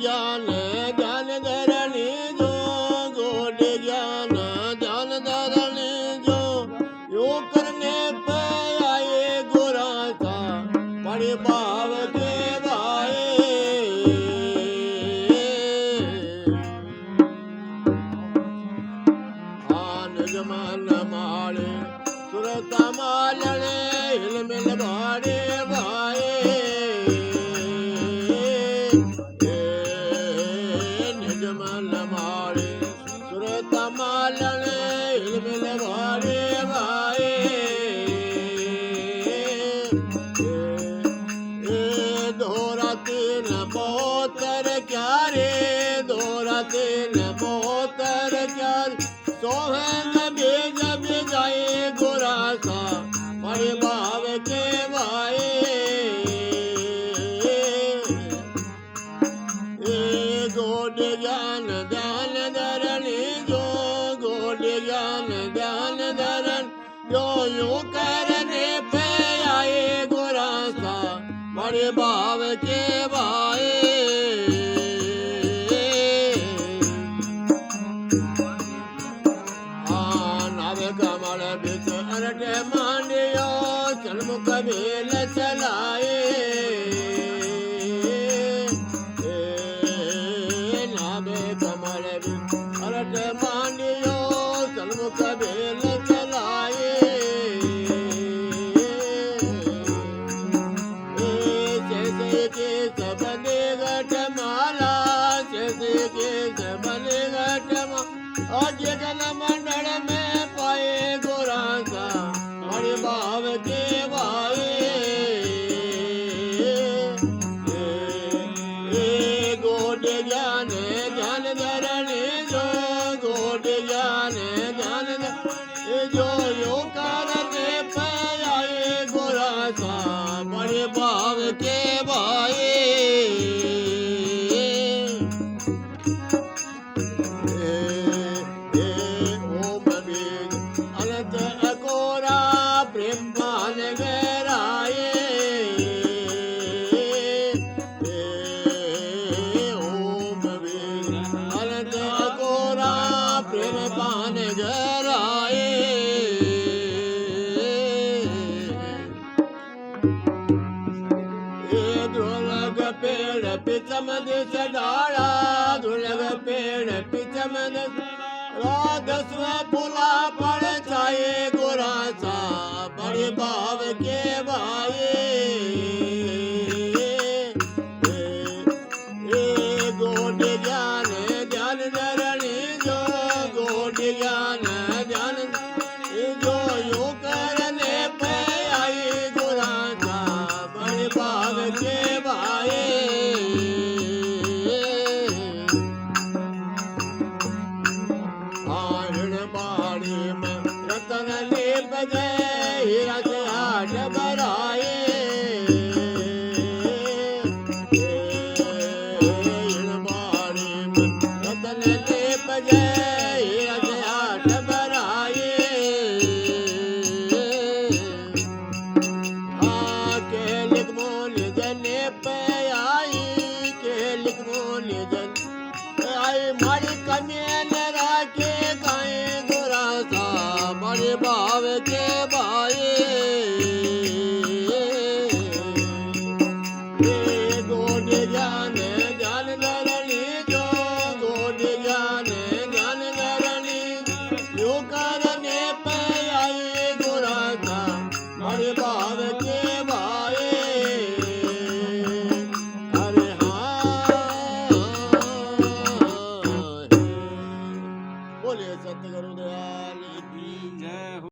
ज्ञान ध्यान धरणी जो गोड ज्ञान ध्यान धरणी जो यो करने पे आए गोरा सा बड़े भाव के भाए आन जमान माले सुरता मालने हिलमिल भाड़े भाए निजमल माले सुरता मालने हिलमिल भाड़े भाए दोरा तीन बोतर क्या रे दोरा तीन बोतर क्या सोहन बीज जाए गोरा सा बड़े भाव के भाए गोड ज्ञान ध्यान धरणी जो गोड ज्ञान ध्यान धरण जो यूं करने पे आए गोरा सा बड़े भाव के भाए कमल बिच अरट मांडियो चलमुख बेल चलाए नाभे कमल बिच अरट मांडियो चलमुख बेल चलाए जैसे के सबने घट माला जैसे के सबने घट माला और जगन मंडल में गोरा सा बड़े भाव के भाए गोड ज्ञान ध्यान धरणी जो गोड ज्ञान ध्यान जो यो करने पे आए गोरा सा बड़े भाव के भाए प्रेम पान गहराए ओम वीर अनंत अघोरा प्रेम पान गहराए दुर्लभ पेड़ पिचम दिस डाला दुर्लभ पेड़ पिचम दसवें पुला पड़ जाए गोरा सा बड़े भाव के भाए गोड ज्ञान ध्यान धरणी जो गोड ज्ञान ध्यान जो यूं करने पे आई गोरा सा बड़े भाव के भाए बाड़ी में रतन लेप गए हीरा से हाथ भराए बाड़ी में रतन लेप गए हीरा से हाथ भराए के लिख मोल जने पे आई के लिख मोल जन आई मारी कमियां राखे बड़े भाव के